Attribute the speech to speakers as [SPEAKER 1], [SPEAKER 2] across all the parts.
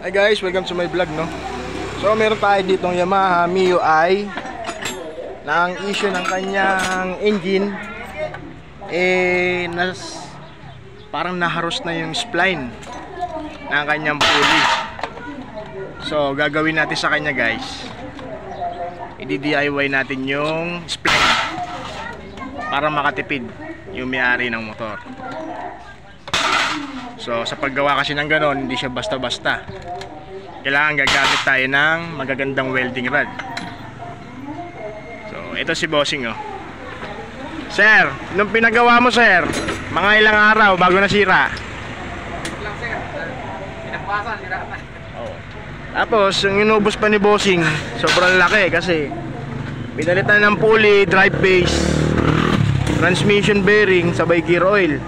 [SPEAKER 1] Hi guys, welcome to my vlog, no. So meron tayo ditong Yamaha MIUI na ang issue ng kanyang engine parang naharos na yung spline ng kanyang pulley. So gagawin natin sa kanya, guys, i-DIY natin yung spline para makatipid yung may-ari ng motor. So sa paggawa kasi ng ganon, hindi siya basta-basta. Kailangan gagamit tayo ng magagandang welding rod. So ito si Bossing, oh. Sir, nung pinagawa mo, sir, mga ilang araw bago nasira?
[SPEAKER 2] Lang, sir. Pinapasan, sira na.
[SPEAKER 1] Oh. Tapos yung inubos pa ni Bossing, sobrang laki kasi pinalitan ng pulley, drive base, transmission bearing, sabay gear oil.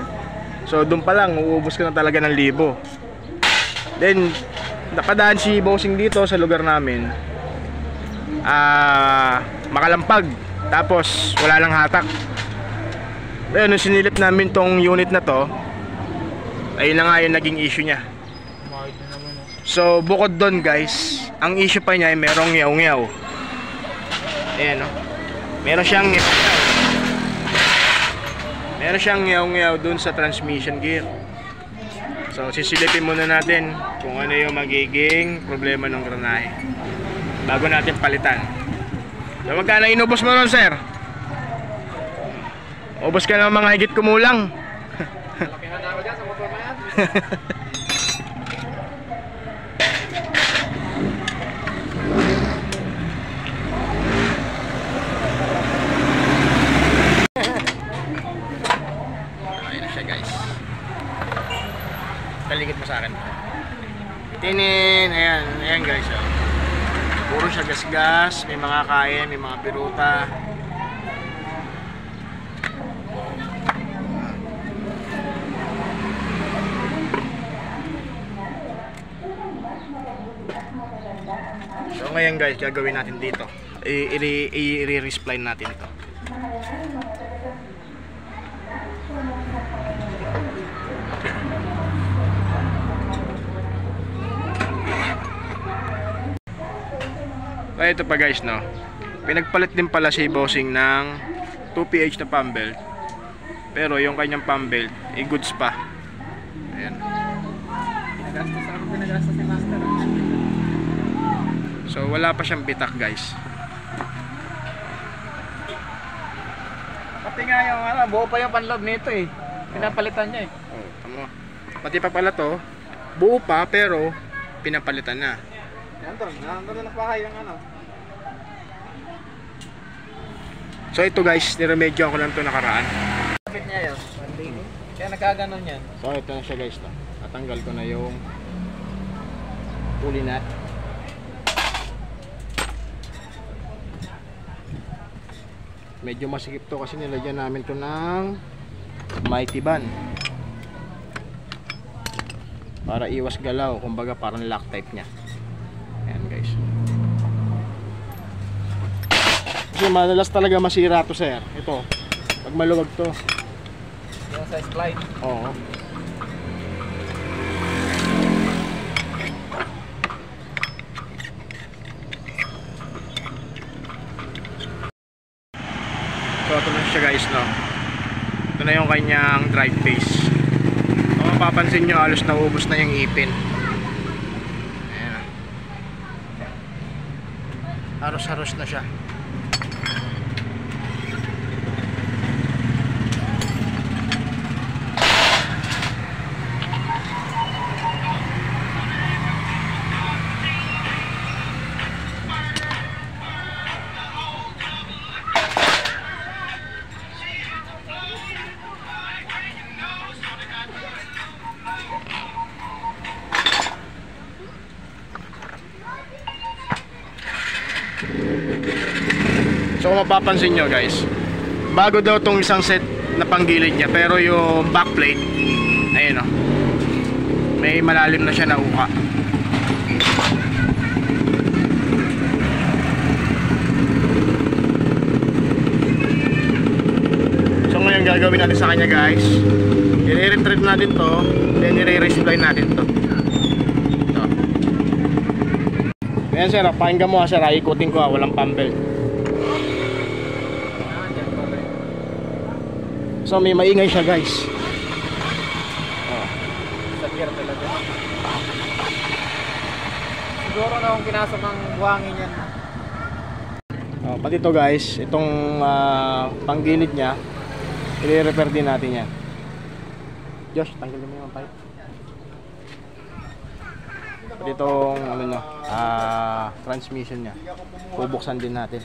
[SPEAKER 1] So doon pa lang uubos ka na talaga ng libo. Then napadaan si Bossing dito sa lugar namin, makalampag, tapos wala lang hatak. Ayun, nung sinilip namin tong unit na to, ayun na nga yung naging issue niya. So bukod doon, guys, ang issue pa niya ay merong nyaw-nyaw. Ayan, no? Meron siyang nyaw-nyaw dun sa transmission gear. So sisilipin muna natin kung ano yung magiging problema ng granahe bago natin palitan. So magkano inubos mo nun, sir? Ubos ka ng mga higit kumulang.
[SPEAKER 2] Laki na daw dyan sa motor na yan.
[SPEAKER 1] Kaligit mo sa akin. Tinin, ayan guys, oh. Puro siya gas-gas, may mga kain, may mga piruta. So ngayon, guys, gagawin natin dito, i-respline natin ito. Kaya ito pa, guys, no, pinagpalit din pala si Bossing ng 2PH na pump belt, pero yung kanyang pump belt goods pa. Ayan.
[SPEAKER 2] Pinagastos ni master.
[SPEAKER 1] So wala pa siyang bitak, guys.
[SPEAKER 2] Pati nga yung buo pa yung panloob nito eh. Pinapalitan niya eh.
[SPEAKER 1] Oh, tama. Pati pa pala to, buo pa pero pinapalitan na.
[SPEAKER 2] Nandun na bahay yung ano.
[SPEAKER 1] So ito, guys, niremedyo ko lang to nakaraan.
[SPEAKER 2] Kapit niya yun. Kaya nagkaganon yan.
[SPEAKER 1] So ito na siya, guys, to. Natanggal ko na yung pulley nut. Medyo masikip to kasi nilagyan namin to ng mighty band para iwas galaw, kumbaga parang lock type nya. Ayan, guys. Kasi madalas talaga masira to, sir. Ito, pag maluwag to.
[SPEAKER 2] Yung sa spline.
[SPEAKER 1] Oo. So ito na siya, guys, no. Ito na yung kanyang drive base. Kung mapapansin nyo, halos naubos na yung ipin. Ayan. Haros-haros na siya. So kung mapapansin nyo, guys, bago daw tong isang set na panggilid niya, pero yung backplate, ayun, oh, may malalim na siya na uka. ang gagawin natin sa kanya, guys. I-retrieve natin to, then i-respline natin to. Ayan sir, pakinggan mo sir, ikutin ko walang pambel. So may maingay siya guys.
[SPEAKER 2] Sa gear talaga. Siguro na kung pinasok ng buhangin yan.
[SPEAKER 1] Pati ito guys, itong panggilid niya, i-repair din natin yan. Josh, tanggalin mo yung pipe. Pati itong ano nyo, transmission niya, bubuksan din natin.